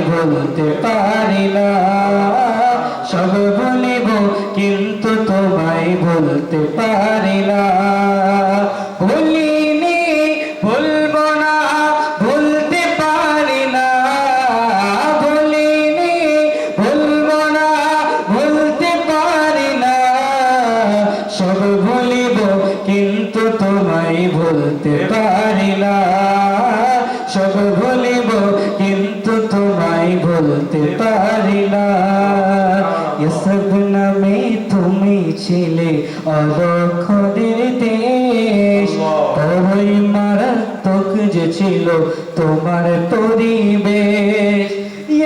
ভুলতে পারি না, সব ভুলিব কিন্তু তোমায় ভুলতে পারি না। ভুলিনি ভুলবো না, ভুলতে পারি না, ভুলিনি ভুলবো না, ভুলতে পারি না, সব ভুলিব কিন্তু তোমায় ভুলতে পারি না, সব ভুলিব কিন্তু তোমায় ভুলতে পারি না। এসব নামে তুমি ছিলে অলক্ষণের দেশ, বড়ই মারাত্মক যে ছিল তোমার পরিবেশ।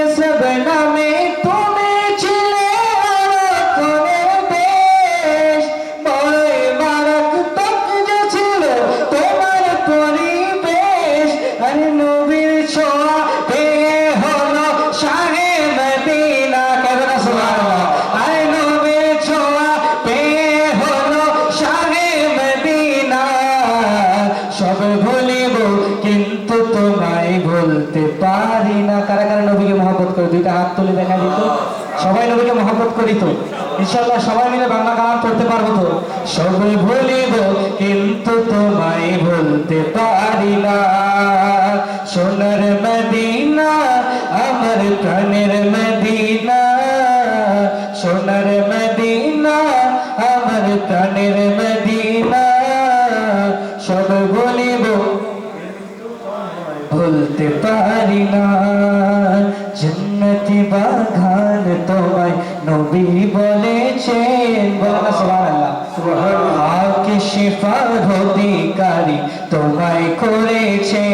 এসব নামে তুমি ছিলে অলক্ষণের দেশ, বড়ই মারাত্মক যে ছিল তোমার পরিবেশ। আরে নবীর ছোঁয়া পেয়ে হলো শাহে মদিনা, কেন না সুবহানাল্লাহ। আরে নবীর ছোঁয়া পেয়ে হলো শাহে মদিনা, সব ভুলিব কিন্তু তোমায় ভুলতে পারি না। কারা কারা নবীকে মহব্বত করে দুইটা হাত তুলে দেখা দিত। সবাই নবীকে মহব্বত করি তো ইনশাআল্লাহ, সবাই মিলে বাংলা গান করতে পারবো তো। সব ভুলিব কিন্তু তোমায় ভুলতে পারি না, সোনার মদিনা আমার প্রাণের মদিনা, সোনার মদিনা আমার প্রাণের মদিনা, সব ভুলিব ভুলতে পারি না। জান্নাতি বাগান তোমায় নবী বলেছেন, বলা সুবহানাল্লাহ। আকে শিফার অধিকারী তোমায় করেছে,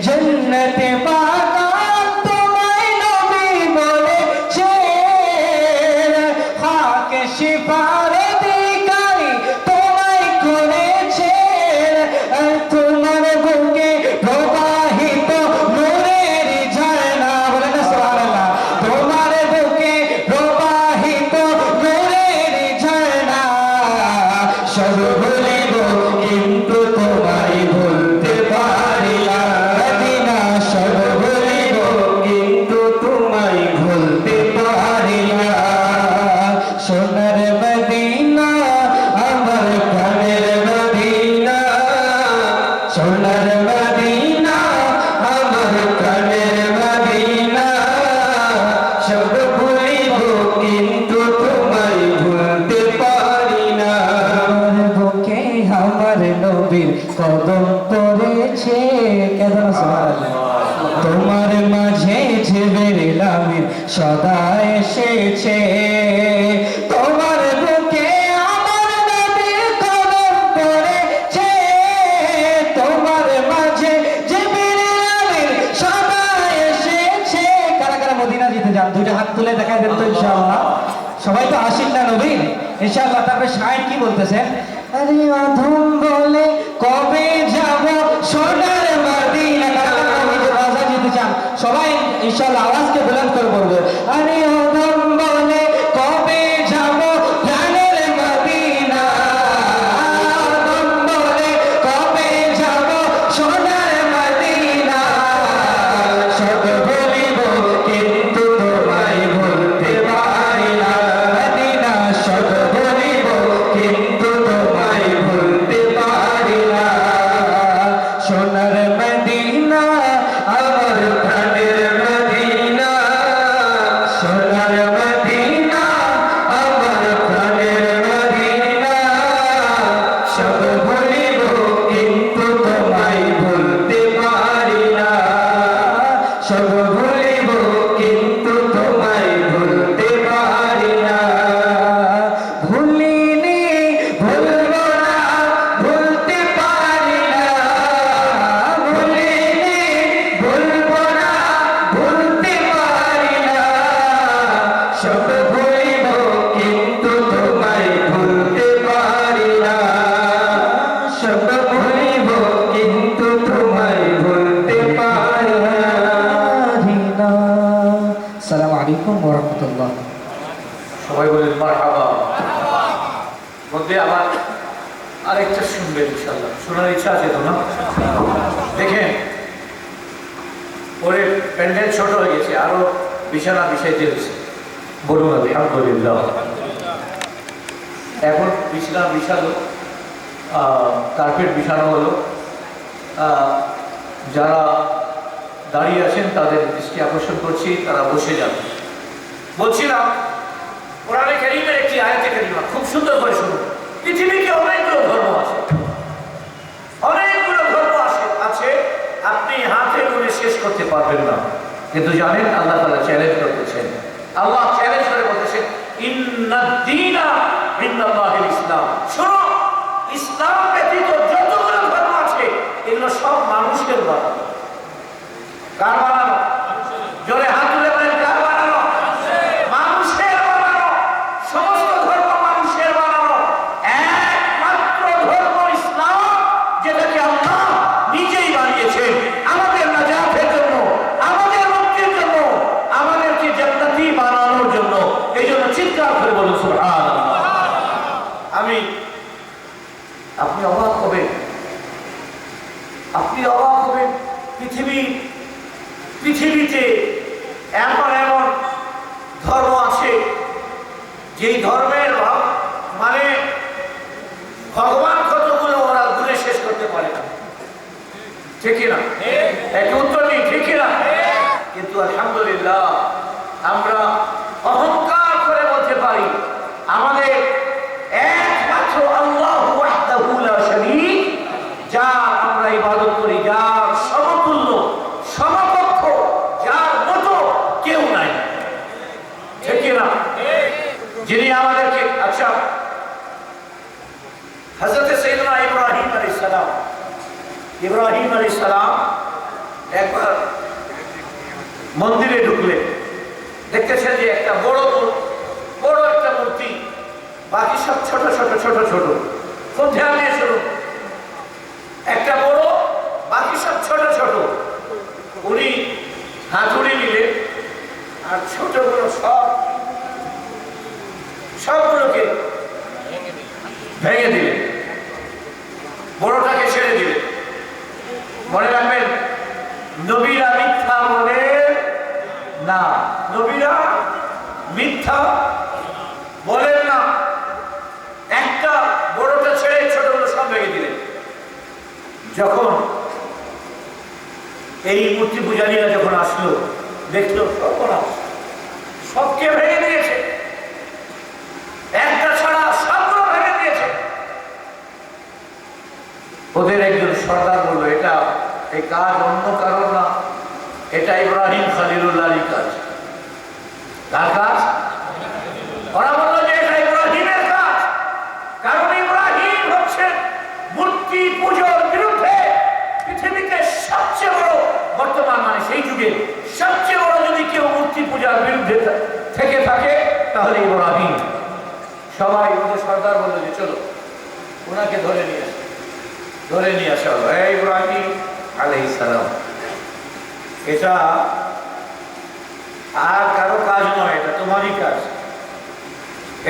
জান্নাতে বাগান তোমায় নবী বলেছেন, আকে শিফার অধিকারী তোমায় করেছেন। তোমার বুকে প্রবাহিত নূরের ঝর্ণা, বলে না সুবহানাল্লাহ। তোমার বুকে প্রবাহিত নূরের ঝর্ণা, সব ভুলিব কিন্তু তোমায় ভুলতে পারি না। মদিনা সব ভুলিব কিন্তু তোমায় ভুলতে পারি না, সোনার মদিনা আমার প্রাণের মদিনা, সোনার মদিনা আমার প্রাণের মদিনা, সব ভুলিব কিন্তু তোমায় ভুলতে পারি না। আমার বুকে আমার নবীর কদম পড়েছে, কেন না সুবহানাল্লাহ। তোমার মাঝে জিবরিল আমিন সদা এসেছে, তোমার বুকে আমার নবীর কদম পড়েছে, তোমার মাঝে জিবরিল আমিন সদা এসেছে। কারা কারা মদিনা যেতে চান দুইটা হাত তুলে দেখাই দেন তো ইনশাআল্লাহ। সবাই তো আসেন না নবীন ইনশাআল্লাহ। তারপরে শায়ের কি বলতেছেন, আরে অধম বলে কবে যাব সোনার মদিনা। কারা কারা নবীর রাজা যেতে চান সবাই ইনশাআল্লাহ আওয়াজকে বুলন্দ করে বলবে, আরে অধম বলে কবে যাব প্রাণের মদিনা, অধম বলে কবে যাব সোনার মদিনা, সব ভুলিব কিন্তু তোমায় ভুলতে পারি না। মদিনা সব ভুলিব কিন্তু তোমায় ভুলতে পারি না, সোনার মদিনা আমার প্রাণের মদিনা, সোনার মদিনা আমার প্রাণের মদিনা, সব ভুলিব কিন্তু তোমায় ভুলতে পারি না, সব ভুলিব কিন্তু তোমায় ভুলতে পারি না। ভুলিনি ভুলবো না, ভুলতে পারি না, ভুলিনি ভুলবো না, ভুলতে পারি না, সব ভুলিব কিন্তু তোমায় ভুলতে পারি না, সব ভুলিব কিন্তু তোমায় ভুলতে পারি না। আসসালামু আলাইকুম ওয়া রাহমাতুল্লাহ। সবাই বলেন মারহাবা। মধ্যে আবার আরেকটা শুনবেন ইনশাআল্লাহ, শোনার ইচ্ছা আছে তো না? দেখেন পরে প্যান্ডেল ছোট হয়ে গেছে, আরো বিছানা বিছাইতে হয়েছে। বলুন আলহামদুলিল্লাহ। এখন বিছানা বিছালো, কার্পেট বিছানো হলো। যারা দাঁড়িয়ে আছেন তাদের দৃষ্টি আকর্ষণ করছি, তারা বসে যান। বলছিলাম কোরআনে কারীমের একটি আয়াতে কারীমা খুব সুন্দর করে শুনুন। পৃথিবীতে অনেকগুলো ধর্ম আছে, অনেকগুলো ধর্ম আছে, আপনি হাতে গুনে শেষ করতে পারবেন না। কিন্তু জানেন আল্লাহ তাআলা চ্যালেঞ্জ করতেছেন, আল্লাহ চ্যালেঞ্জ করে বলতেছেন ইন্নাদ-দীনা ইনদাল্লাহিল ইসলাম। শোনো, ইসলাম ব্যতীত যতগুলো ধর্ম আছে এগুলো সব মানুষের বানানো। কার বানানো? জোরে হাত তুলে বলেন, কার বানানো? মানুষের বানানো। সমস্ত ধর্ম মানুষের বানানো। একমাত্র ধর্ম ইসলাম, যেটাকে আল্লাহ নিজেই বানিয়েছেন আমাদের নাজাতের জন্য, আমাদের মুক্তির জন্য, আমাদেরকে জান্নাতি বানানোর জন্য। এই জন্য চিৎকার করে বলুন সুবহানাল্লাহ। আপনি অবাক হবেন, আপনি অবাক হবেন। পৃথিবীতে এমন এমন ধর্ম আছে যেই ধর্মের মানে ভগবান কতগুলো ওরা ঘুরে শেষ করতে পারে না, ঠিক না? একটু উত্তর নেই, ঠিক না? কিন্তু আলহামদুলিল্লাহ আমরা অহংকার করে বলতে পারি আমাদের একমাত্র আল্লাহু ওয়াহদাহু লা শারীক, যার আমরা ইবাদত করি, যার সমতুল্য সমকক্ষ, যার মতো কেউ নাই, ঠিক না? যিনি আমাদেরকে, আচ্ছা, হযরত সাইয়েদনা ইব্রাহিম আলাইহিস সালাম একবার মন্দিরে ঢুকলে দেখতেছেন যে একটা বড় একটা মূর্তি, বাকি সব ছোট ছোট ছোট ছোট। খুব ধ্যান দিয়ে শুনুন, একটা বড়, বাকি সব ছোট ছোট। উনি হাতুড়ি নিলে আর ছোটগুলো সবগুলোকে ভেঙে দিলেন, বড়টাকে ছেড়ে দিলেন। মনে রাখবেন, নবীরা মিথ্যা বলে না, নবীরা মিথ্যা বলেন না। একটা বড়টা ছেড়ে ছোটগুলো সব ভেঙে দিলেন। যখন এই মূর্তি পূজারীরা যখন আসলো, দেখলো সবকে ভেঙে দিয়েছে, একটা ছাড়া সবগুলো ভেঙে দিয়েছে। ওদের একজন সর্দার বলল, এই কাজ অন্য কারণ না, এটা ইব্রাহিম খলিলুল্লাহর কাজ। কার কাজ? ওরা বলল যে এটা ইব্রাহিমের কাজ, কারণ ইব্রাহিম হচ্ছে মূর্তি পূজার বিরুদ্ধে পৃথিবীতে সবচেয়ে বড়, বর্তমান মানে সেই যুগে সবচেয়ে বড় যদি কেউ মূর্তি পূজার বিরুদ্ধে থেকে থাকে তাহলে ইব্রাহিম। সবাই ওদের সর্দার বলল যে চলো ওনাকে ধরে নিয়ে আসা হলো। ইব্রাহিম আলাইহিস সালাম, এটা আর কারো কাজ নয়, এটা তোমারই কাজ,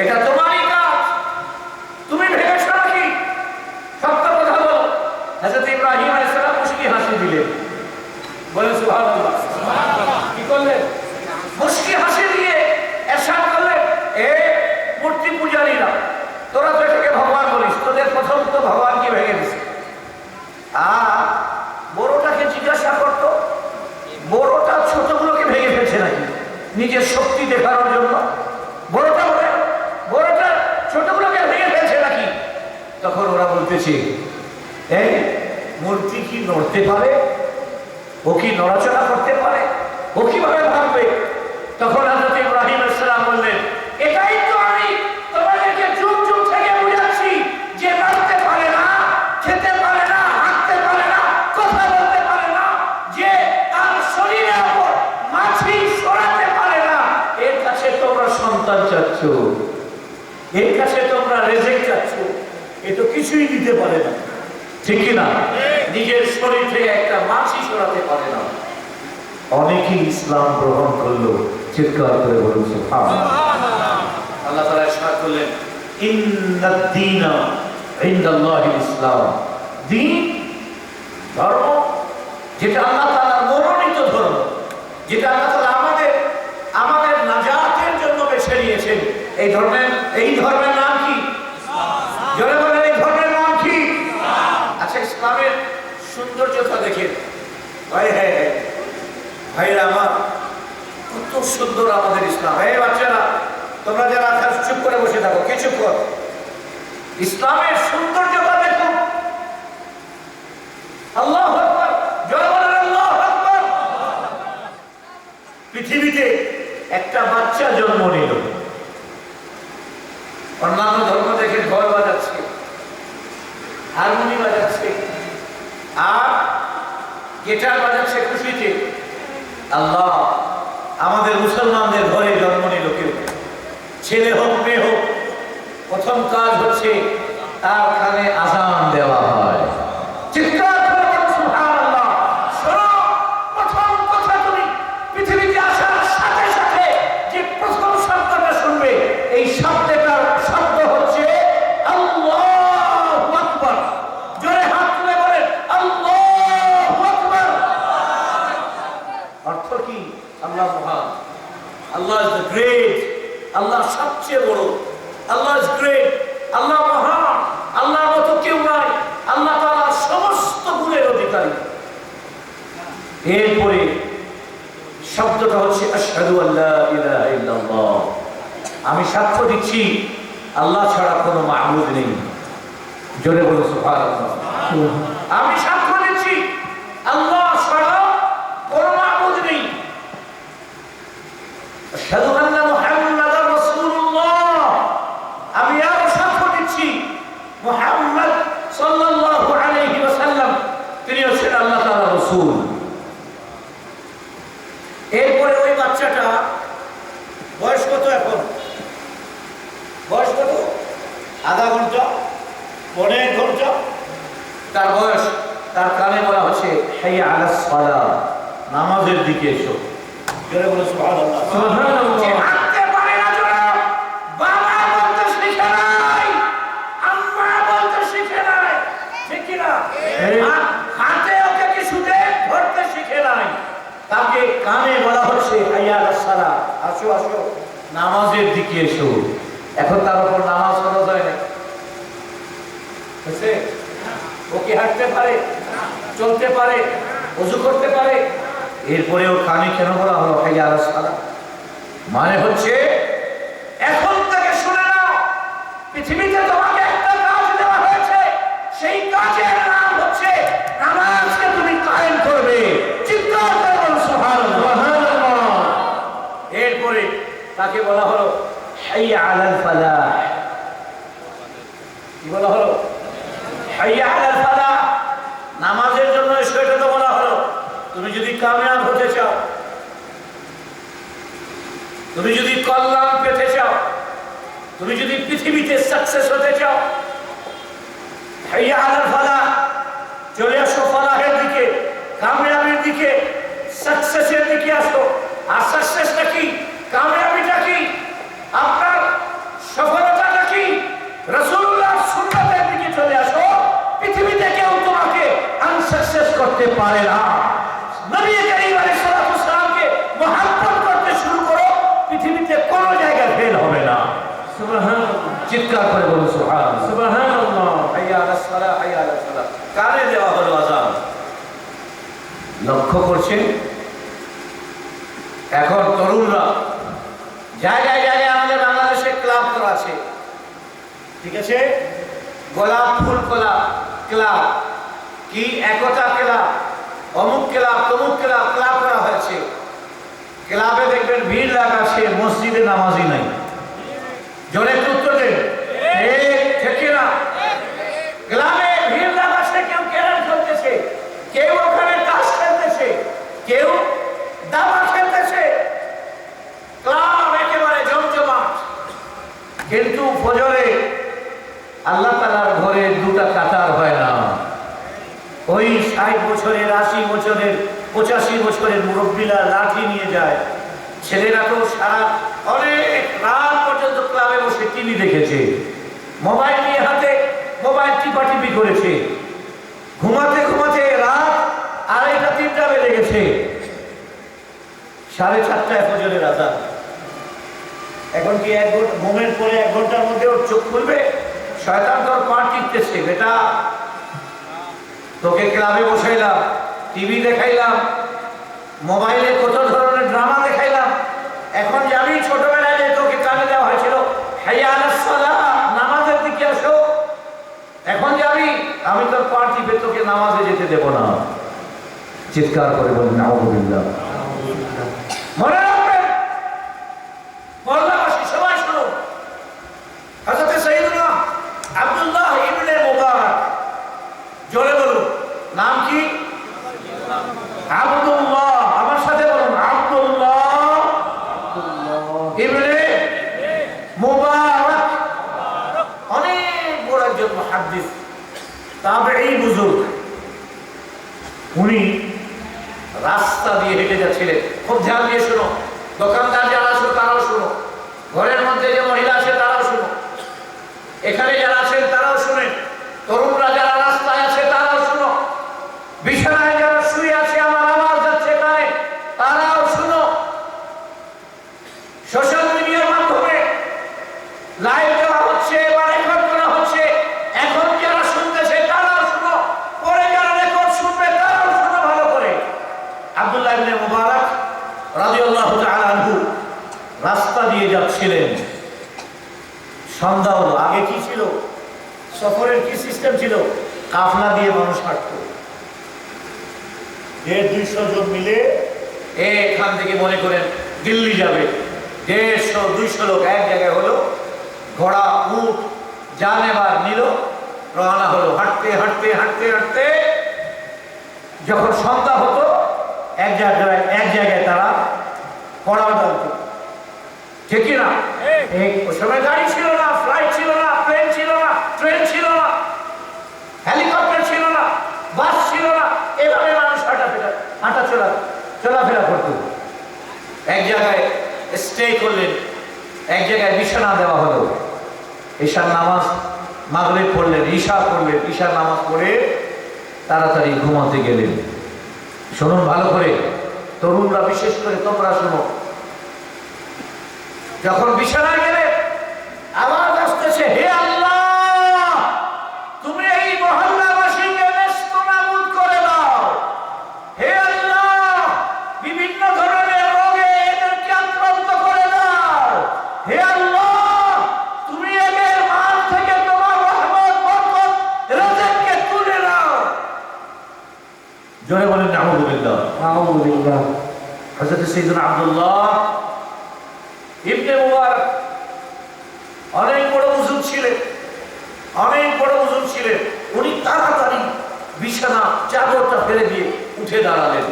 এটা তোমারই কাজ। তুমি ভেবেছো নাকি? সত্য কথা বলো। হযরত ইব্রাহিম আলাইহিস সালাম মুস্কি হাসি দিলেন, বলেন সুবহানাল্লাহ। কি করলেন? মুস্কি হাসি দিয়ে ইরশাদ করলেন, এ মূর্তি পূজারীরা, তোরা তো এটাকে ভগবান বলিস, তোদের প্রথম তো ভগবানকে ভেঙে দিস। আর বড়টাকে জিজ্ঞাসা করতো, বড়টা ছোটগুলোকে ভেঙে ফেলছে নাকি নিজের শক্তি দেখানোর জন্য? বড়টা ছোটগুলোকে ভেঙে ফেলছে নাকি? তখন ওরা বলতেছে, এই মূর্তি কি নড়তে পারে? ও কি নড়াচড়া করতে পারে? ও কিভাবে ভাববে? তখন হযরত ইব্রাহিম আলাইহিস সালাম বললেন, এটাই তো আমি তোমাদেরকে যুগ যুগ থেকে বুঝাচ্ছি, যে নড়তে পারে না, খেতে পারে না, হাঁটতে পারে না, কথা বলতে পারে না, যে তার শরীরের উপর মাছি সরাতে পারে না, এর কাছে তোমরা সন্তান চাচ্ছ, এর কাছে তোমরা রেজেক চাচ্ছ, এ তো কিছুই দিতে পারে না, ঠিক না? নিজের শরীর থেকে একটা মাছি সরাতে পারে না। অনেকেই ইসলাম গ্রহণ করলো, চিৎকার করে বলুন সুবহানাল্লাহ। আল্লাহ তাআলা ইরশাদ করলেন, ইন্নাদ-দীনা ইনদাল্লাহিল ইসলাম। দ্বীন, ধর্ম, যেটা আল্লাহ তাআলার মনোনীত ধর্ম, যেটা আল্লাহ তাআলা আমাদের নাজাতের জন্য বেছে নিয়েছেন। এই ধর্মের নাম কি? জোরে বলেন, এই ধর্মের নাম কি? আচ্ছা, ইসলামের সৌন্দর্যতা দেখেন। ভাইরা আমার, কত সুন্দর আমাদের ইসলাম। বাচ্চারা, তোমরা যারা চুপ করে বসে থাকো, কে চুপ কর? ইসলামের সৌন্দর্যতা দেখুন। আল্লাহু আকবার, জোরে বলেন আল্লাহু আকবার। পৃথিবীতে একটা বাচ্চা জন্ম নিল, অন্যান্য ধর্ম দেখে ঢোল বাজাচ্ছে, হারমোনি বাজাচ্ছে, আর গিটার বাজাচ্ছে খুশিতে। আল্লাহ আমাদের মুসলমানদের ঘরে জন্ম নিল কেউ, ছেলে হোক মেয়ে হোক, প্রথম কাজ হচ্ছে তার কানে আযান দেওয়া হয়। চিৎকার করে বলুন সুবহানাল্লাহ। শোনো, প্রথম কথা, তুমি পৃথিবীতে আসার সাথে সাথে যে প্রথম শব্দটা শুনবে, এই শব্দটার শব্দ হচ্ছে আল্লাহু আকবার। জোরে হাত তুলে বলেন আল্লাহু আকবার। অর্থ কি? আল্লাহ মহান, আল্লাহ ইজ দ্য গ্রেট, আল্লাহ সবচেয়ে বড়, আল্লাহ ইজ গ্রেট, আল্লাহ মহান, আল্লাহর মতো কেউ নাই, আল্লাহ তাআলা সমস্ত গুণের অধিকারী। এরপরে শব্দটা হচ্ছে আশহাদু আল্লা ইলাহা ইল্লাল্লাহ, আমি সাক্ষ্য দিচ্ছি আল্লাহ ছাড়া কোনো মাবুদ নেই। জোরে বলুন সুবহানাল্লাহ। আমি সাক্ষ্য দিচ্ছি আল্লাহ ছাড়া কোনো মাবুদ নেই। আশহাদু আন্না মুহাম্মাদার রাসূলুল্লাহ, আমি আরো সাক্ষ্য দিচ্ছি মুহাম্মদ সাল্লাল্লাহু আলাইহি ওয়াসাল্লাম তিনি হচ্ছেন আল্লাহ তাআলার রাসূল। এরপরে ওই বাচ্চাটা বয়স কত? এখন বয়স কত? আধা ঘন্টা, পৌনে ঘন্টা তার বয়স। তার কানে বলা হচ্ছে হাইয়া আলাস সালাহ, নামাজের দিকে এসো। জোরে বলো সুবহানাল্লাহ। সুবহানাল্লাহ। হাঁটতে পারে না, জোরে বাবা বলতে শিখে নাই, আম্মা বলতে শিখে নাই, ঠিক কি না? হাতে ওকে কিছুতে ধরতে শিখে নাই, তাকে কানে বলা হচ্ছে হাইয়া আলাস সালাহ, আসো আসো নামাজের দিকে এসো। এখন তার উপর নামাজ ফরজ হয় না, ও কি হাঁটতে পারে, চলতে পারে, ওযু করতে পারে? এরপরে ও কানে কেন বলা হলো হাইয়া আলাস সালাহ? মানে হচ্ছে এখন থেকে শুনে নাও, পৃথিবীতে তোমাকে একটা কাজ দেওয়া হয়েছে, সেই কাজের নাম হচ্ছে নামাজকে তুমি কায়েম করবে। চিৎকার করে বলুন সুবহানাল্লাহ। এরপরে তাকে বলা হলো হাইয়া আলাল ফালাহ। কি বলা হলো? হাইয়া আলাল ফালাহ, নামাজের জন্য সেটা তো বলা হলো। তুমি যদি কামিয়াব হতে চাও, তুমি যদি কল্যাণ পেতে চাও, তুমি যদি পৃথিবীতে সাকসেস হতে চাও, হাইয়া আলাল ফালাহ, চলে আসো ফালাহের দিকে, কামিয়াবির দিকে, সাকসেসের দিকে আসো। আর সাকসেসটা কি, কামিয়াবিটা কি, আপনার সফলতাটা কি? রাসূলুল্লাহর সুন্নাতের দিকে চলে আসো। পৃথিবীতে কেউ তোমাকে আনসাকসেস করতে পারে না। নবী করিম আলাইহিস সালাতু ওয়াস সালামকে মুহাব্বত করতে শুরু করো, পৃথিবীতে কোনো জায়গায় ফেল হবে না। সুবহানাল্লাহ। চিৎকার করে বলুন সুবহানাল্লাহ। সুবহানাল্লাহ। হাইয়া আলাস সালাহ, হাইয়া আলাস সালাহ। কানে দেওয়া হলো আযান। লক্ষ্য করছেন এখন তরুণরা জায়গায় জায়গায় আমাদের বাংলাদেশে ক্লাব করা আছে, ঠিক আছে? গোলাপ ফুল ক্লাব, কি একতা ক্লাব, অমুক ক্লাব, তমুক ক্লাব, ক্লাব করা হয়েছে। ক্লাবে দেখবেন ভিড় লাগাচ্ছে, মসজিদে নামাজি নাই। জোরে উত্তর দেন, ঠিক না? ক্লাবে ভিড় লাগাচ্ছে, কেউ ক্যারাম খেলতেছে, কেউ ওখানে তাস খেলতেছে, কেউ দাবা খেলতেছে, ক্লাব একেবারে জমজমাট। কিন্তু ফজরে আল্লাহ তাআলার ঘরে দুটা কাতার হয় না। ওই 60 বছরের, 80 বছরের, 85 বছরের মুরব্বীরা লাঠি নিয়ে যায়। ছেলেরা তো সারা অনেক রাত পর্যন্ত ক্লাবে বসে টিভি দেখেছে, মোবাইল নিয়ে হাতে মোবাইল টিপাটিপি করেছে। ঘুমাতে ঘুমাতে রাত 2:30-3টা বেজে গেছে। 4:30টায় ফজরের আযান। এখন কি মোমেন্ট পরে 1 ঘন্টার মধ্যে ওর চোখ খুলবে? শয়তান তোর পা টিপতেছে, বেটা তোকে ক্লাবে বসাইলাম, টিভি দেখাইলাম, মোবাইলে কত ধরনের ড্রামা দেখাইলাম, এখন যাবি ছোটবেলায় যে তোকে কানে দেওয়া হয়েছিল হাইয়া আলাস সালাহ, নামাজের দিকে আসো, এখন যাবি, আমি তোর পা টিপে তোকে নামাজে যেতে দেব না। চিৎকার করে বলেন নাউযুবিল্লাহ। মনে রাখবেন, মহল্লাবাসী সবাই শুনো, হযরত সাইয়্যিদুনা আব্দুল্লাহ ইবনে মুবারক, জোরে বলুন নাম কি? আব্দুল্লাহ, আমার সাথে বলুন আব্দুল্লাহ ইবনে মুবারক। অনেক বড় একজন মুহাদ্দিস, তাবেঈ বুজুর্গ। উনি রাস্তা দিয়ে হেঁটে যাচ্ছিলেন। খুব ধ্যান দিয়ে শোনো, দোকানদার যারা আছে তারাও শোনো, ঘরের মধ্যে যে মহিলা আছে তারাও শোনো, এখানে যারা আছেন তারাও শুনেন, তরুণরা যারা রাস্তায় আছে তারাও শোনো, বিছানায় যারা শুয়ে আছে আমার আওয়াজ যাচ্ছে কানে তারাও শোনো, সোশ্যাল মিডিয়ার মাধ্যমে লাইভ দেওয়া হচ্ছে বা রেকর্ড করা হচ্ছে, এখন যারা শুনতেছে তারাও শোনো, পরে যারা রেকর্ড শুনবে তারাও শোনো ভালো করে। আব্দুল্লাহ ইবনে মুবারক রাদিয়াল্লাহু তাআলা আনহু রাস্তা দিয়ে যাচ্ছিলেন। সন্ধ্যা হলো। আগে কি ছিল? সফরের কি সিস্টেম ছিল? কাফলা দিয়ে মানুষ হাঁটত। 150-200 জন মিলে এখান থেকে মনে করেন দিল্লি যাবে, 150-200 লোক এক জায়গায় হলো, ঘোড়া উট যা নেবার নিল, রওনা হলো। হাঁটতে হাঁটতে হাঁটতে হাঁটতে যখন সন্ধ্যা হতো এক জায়গায় তারা পড়াও দাঁড়ত। ঠিক না? ওই সময় গাড়ি ছিল না, ফ্লাইট ছিল না, প্লেন ছিল না, ট্রেন ছিল না, হেলিকপ্টার ছিল না, বাস ছিল না, এভাবে মানুষ চলাফেরা করত। এক জায়গায় স্টে করলেন, এক জায়গায় বিছানা দেওয়া হলো। ঈশার নামাজ, মাগরিব পড়লেন, ঈশা পড়লেন, ঈশার নামাজ পড়ে তাড়াতাড়ি ঘুমাতে গেলেন। শুনুন ভালো করে, তরুণরা বিশেষ করে তোমরা শোনো, যখন বিছানায় গেলে আওয়াজ আসতেছে, হে আল্লাহ তুমি এই মহল্লাবাসীকে নেস্তনাবুদ করে দাও, হে আল্লাহ বিভিন্ন ধরনের রোগে এদেরকে আক্রান্ত করে দাও, হে আল্লাহ তুমি এদের মাঝ থেকে তোমার রহমত বরকত রিজিককে তুলে নাও। জোরে বলেন নাউযুবিল্লাহ। নাউযুবিল্লাহ। হযরত সাইয়্যিদুনা আব্দুল্লাহ ইবনে মুবারক অনেক বড় বুজুর্গ ছিলেন, অনেক বড় বুজুর্গ ছিলেন। উনি তাড়াতাড়ি বিছানা চাদরটা ফেলে দিয়ে উঠে দাঁড়ালেন।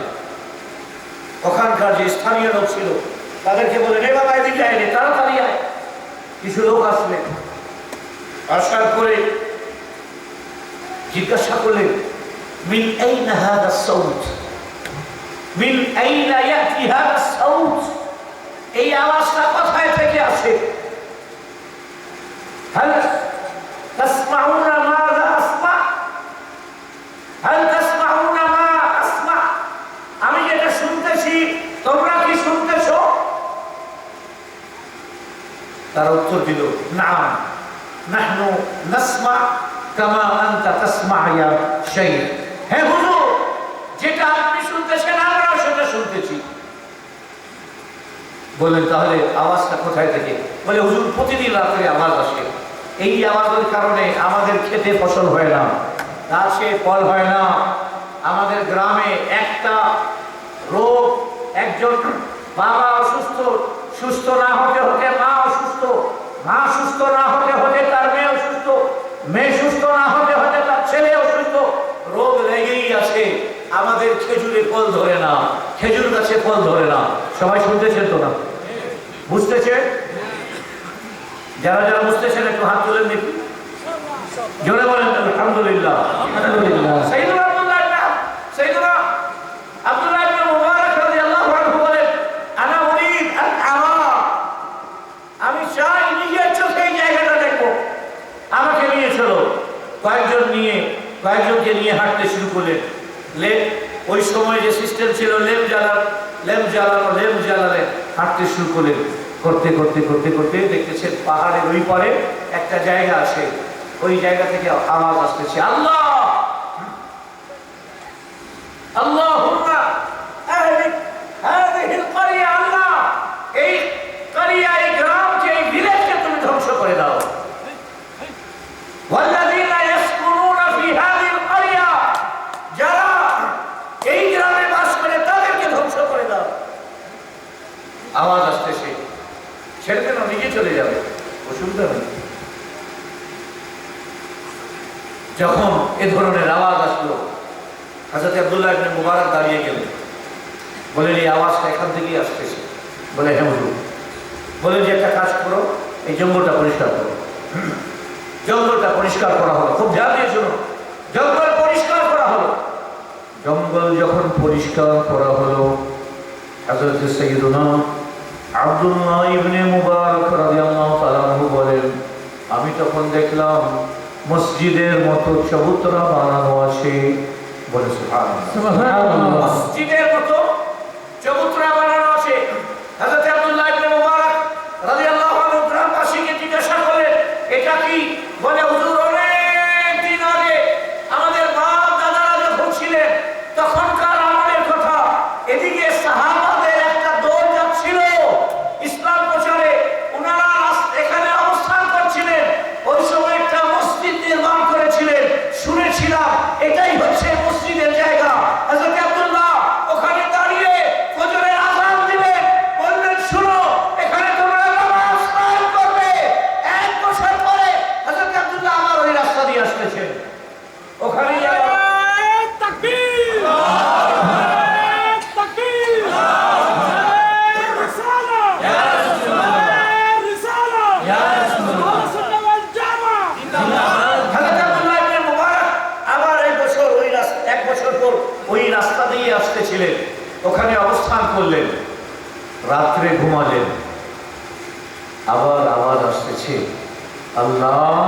ওখানকার যে স্থানীয় লোক ছিল তাদেরকে বলে, রে বাবা এদিকে আয়, তাড়াতাড়ি আয়। কিছু লোক আসলেন, আসার করে জিজ্ঞাসা করলেন, মিন আইনা হাদা সাউত, মিন আইনা ইয়াতি হাদা সাউত, এই আওয়াজটা কোথায় থেকে আসে? হাল তাসমাউনা মাযা আসমা, হাল তাসমাউনা মা আসমা, আমি যেটা শুনতেছি তোমরা কি শুনতেছো? তারা উত্তর দিল, নাম নাহনু নাসমা কামা আনতা তাসমা ইয়া শাইখ। হে হুজুর, যেটা আপনি শুনতেছেন আমরাও সেটা শুনতেছি। বললেন তাহলে আওয়াজটা কোথায় থেকে? বলে হুজুর প্রতিদিন রাত্রে আওয়াজ আসে, এই আওয়াজের কারণে আমাদের খেতে ফসল হয় না, গাছে ফল হয় না, আমাদের গ্রামে একটা রোগ, একজন বাবা অসুস্থ, সুস্থ না হতে হতে মা অসুস্থ, মা সুস্থ না হতে হতে তার মেয়ে অসুস্থ, মেয়ে সুস্থ না হতে হতে তার ছেলে অসুস্থ, রোগ লেগেই আছে, আমাদের খেজুরে ফল ধরে না, খেজুর গাছে ফল ধরে না। সবাই শুনতেছেন তো না? বুঝতেছেন? যারা যারা বুঝতেছেন একটু হাত তুলেন দেখি, জোরে বলেন আলহামদুলিল্লাহ। সাইয়্যিদুনা আব্দুল্লাহ ইবনে মুবারক রাদিয়াল্লাহু আনহু বলেন, আনা উরিদ আন আরা, আমি চাই নিজের চোখে এই জায়গাটা দেখবো। আমাকে নিয়ে চলো। কয়েকজনকে নিয়ে হাঁটতে শুরু করলেন। ওই সময় যে সিস্টেম ছিল লেম জ্বালার লেম জ্বালালে হাঁটতে শুরু করলেন। করতে করতে করতে করতে দেখতেছেন পাহাড়ের ওই পারে একটা জায়গা আছে, ওই জায়গা থেকে আওয়াজ আসতেছে, আল্লাহ আল্লাহুম্মা আহলিক হাযিহিল ক্বরিয়া, আল্লাহ এই ক্বরিয়া, এই গ্রামকে, এই ভিলেজকে তুমি ধ্বংস করে দাও। ওয়াল্লাযীনা ইয়াসকুনুনা ফি হাযিহিল ক্বরিয়া, যারা এই গ্রামে বাস করে তাদেরকে ধ্বংস করে দাও। আওয়াজ আসতেছে, ছেড়ে দেন, নিজে চলে যাবে, অসুবিধা নেই। যখন এ ধরনের আওয়াজ আসলো, হযরত আব্দুল্লাহ ইবনে মুবারক দাঁড়িয়ে গেলেন, বলেন এই আওয়াজটা এখান থেকেই আসতেছে। বলে হ্যাঁ হুজুর। বলেন যে একটা কাজ করো, এই জঙ্গলটা পরিষ্কার করো। জঙ্গলটা পরিষ্কার করা হলো, খুব ধ্যান দিয়ে শুনো, জঙ্গল পরিষ্কার করা হলো। জঙ্গল যখন পরিষ্কার করা হলো, হযরত সাইয়্যিদুনা আব্দুল্লাহ ইবনে মুবারক রাদিয়াল্লাহু তাআলা আনহু বলেন, আমি তখন দেখলাম মসজিদের মতো চবুতরা বানানো আছে। বলে সুবহানাল্লাহ, মসজিদের মতো চবুতরা বানানো আছে। হযরত আব্দুল্লাহ ইবনে মুবারক রাদিয়াল্লাহু আনহু গ্রামবাসীকে জিজ্ঞাসা করলেন, এটা কি? বলে হুজুর, অনেক দিন আগে আমাদের বাপ দাদারা যখন ছিলেন তখনকার আমলের কথা। এদিকে সাহাবাদের একটা দল যাচ্ছিল ইসলাম প্রচারে, ওনারা এখানে অবস্থান করছিলেন, ওই সময় একটা মসজিদ নির্মাণ করেছিলেন, শুনেছিলাম এটাই হচ্ছে মসজিদের জায়গা। হযরত আব্দুল্লাহ ওখানে দাঁড়িয়ে ফজরের আযান দিলেন, বললেন শুনো, এখানে তোমরা নামাজ কায়েম করবে। এক বছর পরে হযরত আব্দুল্লাহ আবার ওই রাস্তা দিয়ে আসতেছেন, ওখানে তাকবীর, তাকবীর, রিসালা, ইয়া রাসূলুল্লাহ, রিসালা, ইয়া রাসূলুল্লাহ, সুন্নাহ ওয়াল জামাআহ, জিন্দাবাদ। হযরত আব্দুল্লাহ ইবনে মুবারক আবার এক বছর ওই রাস্তা, এক বছর পর ওই রাস্তা দিয়ে আসতেছিলেন, ওখানে অবস্থান করলেন, রাত্রে ঘুমালেন। আবার আওয়াজ আসতেছে, আল্লাহ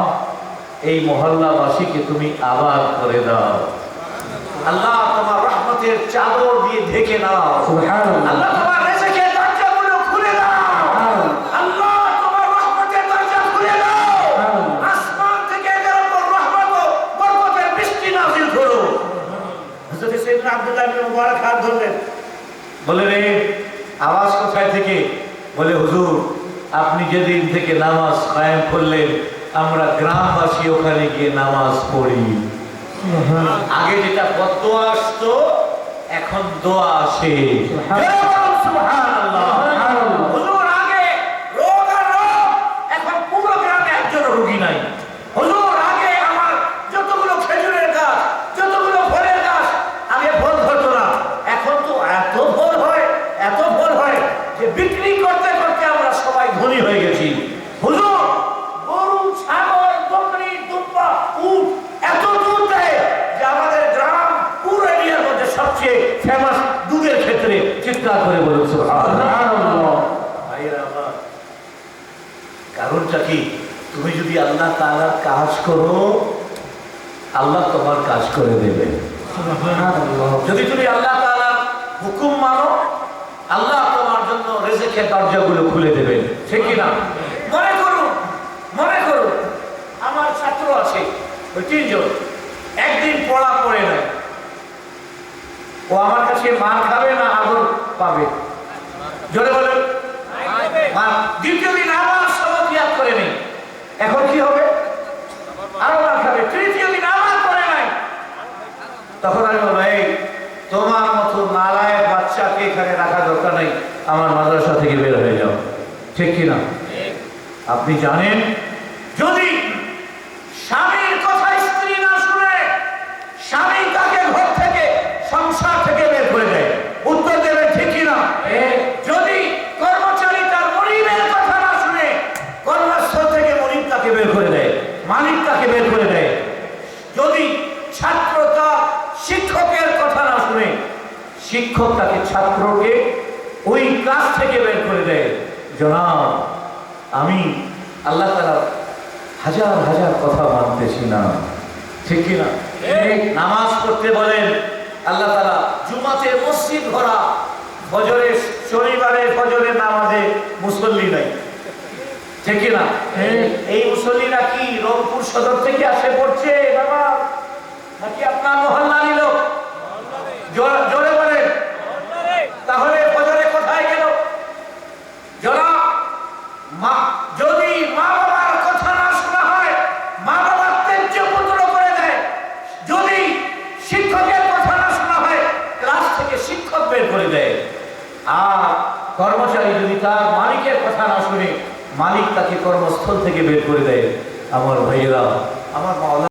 এই মহল্লাবাসীকে তুমি আবার করে দাও। আল্লাহ তোমার রহমতের চাদর দিয়ে ঢেকে নাও। সুবহানাল্লাহ। আল্লাহ তোমার রিজিকের দরজাগুলো খুলে দাও। আল্লাহ তোমার রহমতের দরজা খুলে দাও। আসমান থেকে এদের উপর রহমত ও বরকতের বৃষ্টি নাযিল করো। হযরত সাইয়েদনা আব্দুল্লাহ ইবনে মুবারক হাত ধরলেন, বলে রে আওয়াজ কোথায় থেকে? বলে হুজুর, আপনি যেদিন থেকে নামাজ কায়েম করলেন আমরা গ্রামবাসী ওখানে গিয়ে নামাজ পড়ি। আগে যেটা বদদোয়া আসতো এখন দোয়া আসে। সুবহানাল্লাহ। হুজুর, আগে রোগ আর রোগ, এখন পুরো গ্রামে একজন রোগী নাই। হুজুর, আগে আমার যতগুলো খেজুরের গাছ, যতগুলো ফলের গাছ, আগে ফল ধরতো না, এখন তো এত ফল হয়, এত ফল হয় যে বিক্রি করতে করতে আমরা সবাই ধনী হয়ে গেছি। হুজুর, গরু, ছাগল, বকরি, দুম্বা, উট এত দুধ দেয় যে আমাদের গ্রাম পুরো এরিয়ার মধ্যে সবচেয়ে ফেমাস দুধের ক্ষেত্রে। চিৎকার করে বলুন সুবহানাল্লাহ। ভাইরা আমার, কারণটা কি? তুমি যদি আল্লাহ তাআলার কাজ করো, আল্লাহ তোমার কাজ করে দেবে। সুবহানাল্লাহ। যদি তুমি আল্লাহ তাআলার হুকুম মানো, আল্লাহ তোমার জন্য রিজিকের দরজাগুলো খুলে দেবে, ঠিক কি না? মনে করুন, মনে করুন আমার ছাত্র আছে ওই তিনজন, একদিন পড়া পড়ে নাই, ও আমার কাছে মার খাবে না আদর পাবে? জোরে বলেন। মার। দ্বিতীয় দিন আবার সবক ইয়াদ করে নেই, এখন কি হবে? আরো মার খাবে। তৃতীয় দিন আবার করে নাই, তখন আমি বলবো, এই তোমার মতো নালায়েক বাচ্চাকে এখানে রাখা দরকার নেই, আমার মাদ্রাসা থেকে বের হয়ে যাও, ঠিক কি না? আপনি জানেন যদি স্বামীর কথা স্ত্রী না শুনে স্বামী তাকে ঘর থেকে, সংসার থেকে বের করে দেয়, উত্তর দেবেন ঠিক কি না? যদি কর্মচারী তার মনিবের কথা না শুনে কর্মস্থল থেকে মনিব তাকে বের করে দেয়, মালিক তাকে বের করে দেয়, যদি ছাত্র তার শিক্ষকের কথা না শুনে শিক্ষক তাকে, ছাত্রকে ওই ক্লাস থেকে বের করে দেয়, জনাব আমি আল্লাহ তাআলার হাজার হাজার কথা মানতেছি না, ঠিক কি না? নামাজ পড়তে বলেন, আল্লাহ তাআলা জুমাতে মসজিদ ভরা, ফজরের শনিবারে ফজরের নামাজে মুসল্লি নাই, ঠিক কি না? এই মুসল্লিরা কি রংপুর সদর থেকে আসে পড়ছে বাবা, নাকি আপনার মহল্লারই লোক? জোরে বলেন। তাহলে ফজরে কোথায় গেল? যদি মা বাবার কথা না শোনা হয়, মা বাবার ত্যায্য পুত্র করে দেয়। যদি শিক্ষকের কথা না শোনা হয়, ক্লাস থেকে শিক্ষক বের করে দেয়। আর কর্মচারী যদি তার মালিকের কথা না শুনে, মালিক তাকে কর্মস্থল থেকে বের করে দেয়। আমার ভাইয়েরা, আমার মাওলানা